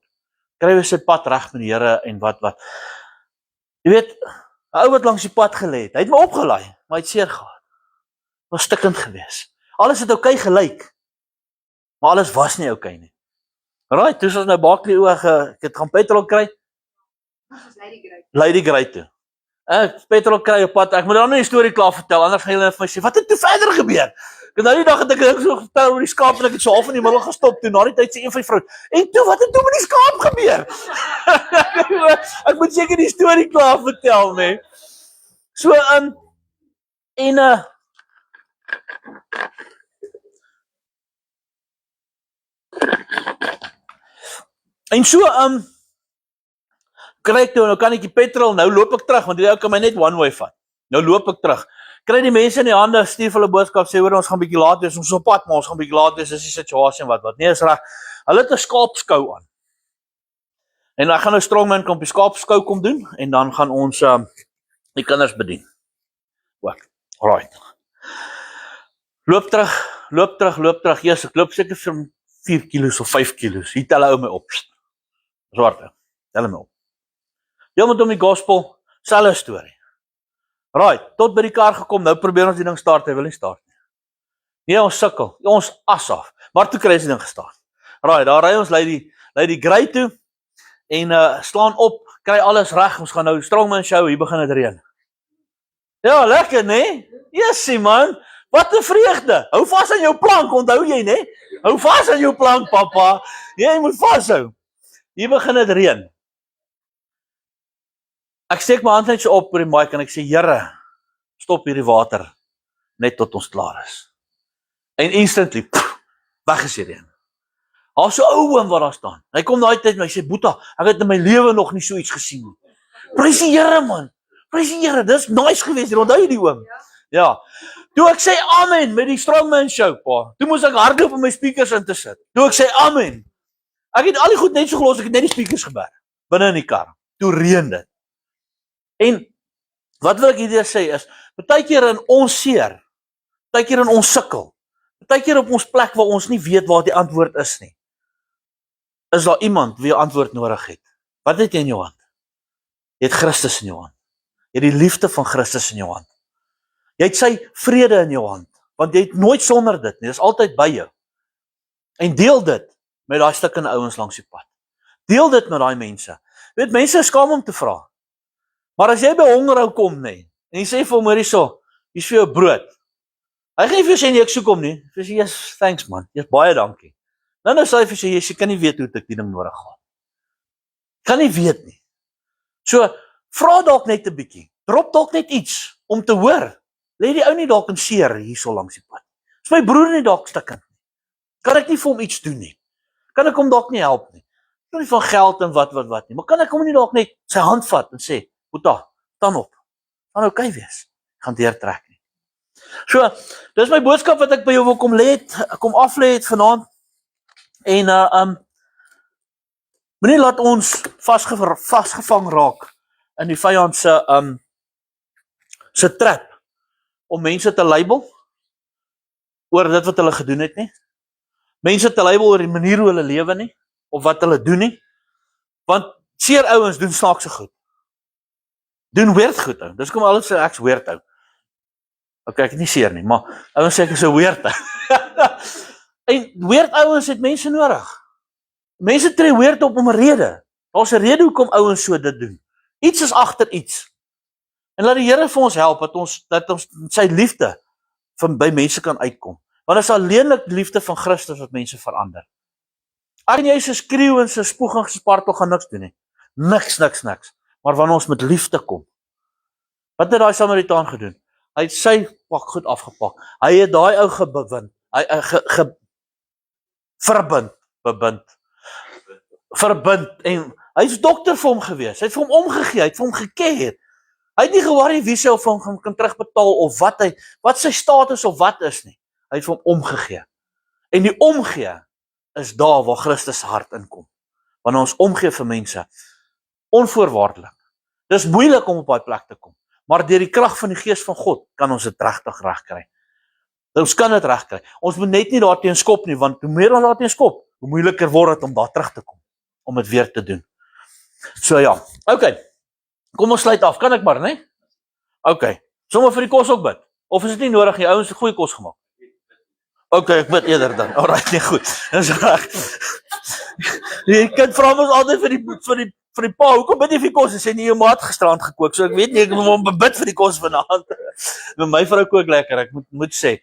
Kry weer sy pad reg met die Here en wat. Jy weet, 'n ou wat langs die pad gelê het. Hy het my opgelaai, maar hy het seer gehad. Was stikkend geweest. Alles het oukei gelyk. Maar alles was nie oukei nie. Right, toe is ons nou Bakley ek het gaan petrol kry. Lady Grey toe. Ek petrol kry op pad. Ek moet dan nou 'n storie klaar vertel, anders gaan julle vir my sê, wat het toe verder gebeur? En nou die dag het ek so vertel oor die skaap en ek het so half in die middel gestop toe. Na die tyd sê een van die vrou, en toe wat het toe met die skaap gebeur? Ek moet seker die storie klaar vertel, nee. So en so kry ek toe, nou kan ek die petrol, nou loop ek terug, want die ou kan my net one way vat. Nou loop ek terug. Kry die mense in die hande, stuur hulle boodskap, sê hoor ons gaan bietjie laat wees, ons is op pad, maar ons gaan bietjie laat wees, is die situasie en wat. Nee, is reg. Hulle het 'n skaapskou aan. En ek gaan nou strongman kom op die skaapskou kom doen en dan gaan ons die kinders bedien. Ook. Alright. Loop terug. Yes, ek loop seker vir 4 kilos of 5 kilos. Hier tel hy my op. Swarte. Tel my op. Jy moet om die gospel, selfe storie. Right, tot by die kar gekom, nou probeer ons die ding start, hy wil nie start nie. Nee, ons sukkel, ons as af. Maar toe kry ons die ding gestart. Right, daar ry ons Lady Grey toe en slaan op, kry alles reg. Ons gaan nou strongman show, hier begin dit reën. Ja, lekker, né? Jessie man, wat 'n vreugde. Hou vas aan jou plank, onthou jy, né? Hou vas aan jou plank, pappa. Jy moet vashou. Hier begin dit reën. Ek steek my hand net so op die mic en ek sê, Here, stop hierdie water net tot ons klaar is. En instantly, weg is die reën. Daar's so ou oom wat daar staan. Hy kom daai tyd en hy sê, Boeta, ek het in my lewe nog nie so iets gesien nie. Prys die Here man. Prys die Here. Dis nice geweest. Onthou jy die oom? Ja. Toe ek sê amen met die strongman show, pa. Toe moes ek hardloop om my speakers in te sit. Toe ek sê amen. Ek het al die goed net so gelos, ek het net die speakers geberg binne in die kar. Toe reën dit. En wat wil ek hier sê is, baie keer in ons seer, baie keer in ons sukkel, baie keer op ons plek waar ons nie weet waar die antwoord is nie, is daar iemand wie 'n antwoord nodig het. Wat het jy in jou hand? Jy het Christus in jou hand. Jy het die liefde van Christus in jou hand. Jy het sy vrede in jou hand, want jy het nooit sonder dit nie, dit is altyd by jou. En deel dit met daai stukkende ouens langs die pad. Deel dit met daai mense. Weet, mense is skaam om te vra. Maar as jy by hongerhou kom, nee, en jy sê vir hom, hierso, hier's vir jou brood. Hy gaan nie vir jou sê, nee, ek soek hom nie. Hy sê, yes, thanks man, yes, baie dankie. Nou sê hy vir jou, jy kan nie weet hoe ek die ding nodig gaan. Kan nie weet nie. So, vra dalk net 'n bietjie. Drop dalk net iets om te hoor. Lê die ou nie dalk in seer hierso langs die pad. Is my broer nie dalk stikkend nie? Kan ek nie vir hom iets doen nie? Kan ek hom dalk nie help nie? Nie van geld en wat nie, maar kan ek hom nie dalk net sy hand vat en sê, Boeta, dan op. Gaan oukei wees. Gaan deurtrek nie. So, dis my boodskap wat ek by jou wil kom aflê het vanaand. En moenie laat ons vasgevang raak in die vyand se trap om mense te label oor dit wat hulle gedoen het nie. Mense te label oor die manier hoe hulle lewe nie, of wat hulle doen nie. Want seer ouens doen snaakse goed. Doen weird goed ou. Dis kom alles sê ek's weird ou. Okay, ek het nie seer nie, maar ouens sê ek is so weird ou. En weird ouens het mense nodig. Mense tree weird op om 'n rede. Daar's 'n rede hoekom ouens so dit doen. Iets is agter iets. En laat die Here vir ons help dat ons sy liefde by mense kan uitkom. Want dit is alleenlik die liefde van Christus wat mense verander. As jy se skreeu en se spoeg en gespartel gaan niks doen nie. Niks. Maar wanneer ons met liefde kom. Wat het daai Samaritaan gedoen? Hy het sy pak goed afgepak. Hy het daai ou verbind en hy's dokter vir hom gewees. Hy het vir hom omgegee, hy het vir hom gecare. Hy het nie geworry wie sou vir hom kan terugbetaal of wat sy status of wat is nie. Hy het vir hom omgegee. En die omgee is daar waar Christus se hart inkom. Wanneer ons omgee vir mense, onvoorwaardelik. Dis moeilik om op daai plek te kom, maar deur die krag van die Gees van God kan ons dit regtig regkry. Ons kan dit regkry. Ons moet net nie daarteen skop nie, want hoe meer ons daarteen skop, hoe moeiliker word dit om daar terug te kom, om dit weer te doen. So ja, okay. Kom ons sluit af, kan ek maar, né? Okay. Sommige vir die kos ook bid. Of is dit nie nodig nie, ouens het goeie kos gemaak? Okay, ek bid eerder dan. Alright, nee goed. Dis reg. Die kind vra ons altyd vir die pa, hoekom bid jy vir die kos? Hy sê nie, jou maat gisterand gekook. So ek weet nie, ek moet hom bid vir die kos vanaand. My vrou kook lekker, ek moet sê.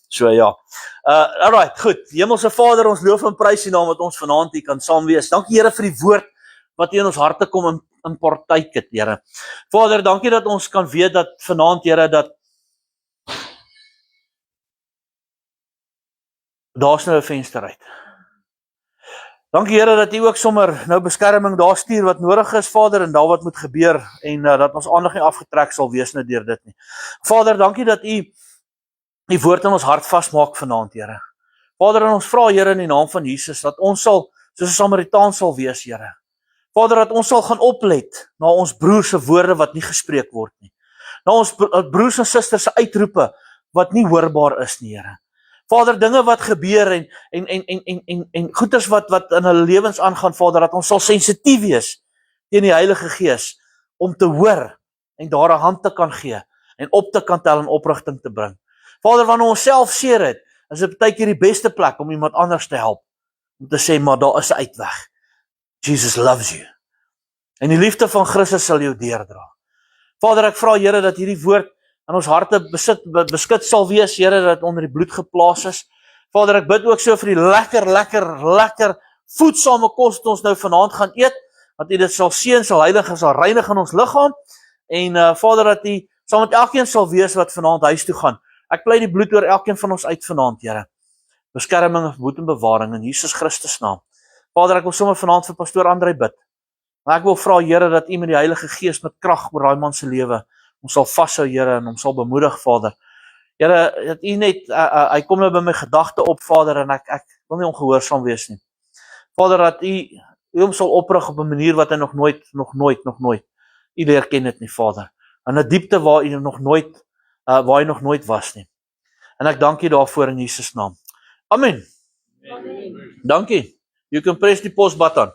So ja. Alright, goed. Hemelse Vader, ons loof en prys U naam wat ons vanaand hier kan saam wees. Dankie Here vir die woord wat in ons harte kom in partyk het, Here. Vader, dankie dat ons kan weet dat vanaand, Here, dat daar's nou 'n venster uit. Dankie Here dat U ook sommer nou beskerming daar stuur wat nodig is, Vader, en daar wat moet gebeur en dat ons aandag nie afgetrek sal wees nou deur dit nie. Vader, dankie dat U die woord in ons hart vasmaak vanaand, Here. Vader, en ons vra, Here, in die naam van Jesus, dat ons sal, soos 'n Samaritaan sal wees, Here. Vader, dat ons sal gaan oplet na ons broers se woorde wat nie gespreek word nie. Na ons broers en susters se uitroepe wat nie hoorbaar is nie, Here. Vader, dinge wat gebeur en goeders wat in hulle lewens aangaan, Vader, dat ons sal sensitief wees teen die Heilige Gees om te hoor en daar 'n hand te kan gee en op te kan tel en oprigting te bring. Vader, wanneer ons self seer het, is dit baie keer die beste plek om iemand anders te help, om te sê, maar daar is 'n uitweg. Jesus loves you. En die liefde van Christus sal jou deurdra. Vader, ek vra, Here, dat hierdie woord in ons harte beskik sal wees, Here, dat onder die bloed geplaas is. Vader, ek bid ook so vir die lekker voedsame kos wat ons nou vanaand gaan eet, dat U dit sal seën, sal heilig en sal reinig in ons liggaam. En Vader, dat U saam met elkeen sal wees wat vanaand huis toe gaan. Ek pleit die bloed oor elkeen van ons uit vanaand, Here. Beskerming, moed en bewaring in Jesus Christus naam. Vader, ek wil sommer vanaand vir pastoor Andrei bid. Maar ek wil vra, Here, dat U met die Heilige Gees met krag oor daai man se lewe ons sal vashou, Here, en hom sal bemoedig, Vader. Here, dat U net hy kom nou by my gedagte op, Vader, en ek wil nie ongehoorsaam wees nie. Vader, dat U hom sal oprig op 'n manier wat hy nog nooit U leer ken het nie, Vader. In 'n diepte waar hy nog nooit was nie. En ek dank U daarvoor in Jesus naam. Amen. Dankie. You can press die pause button.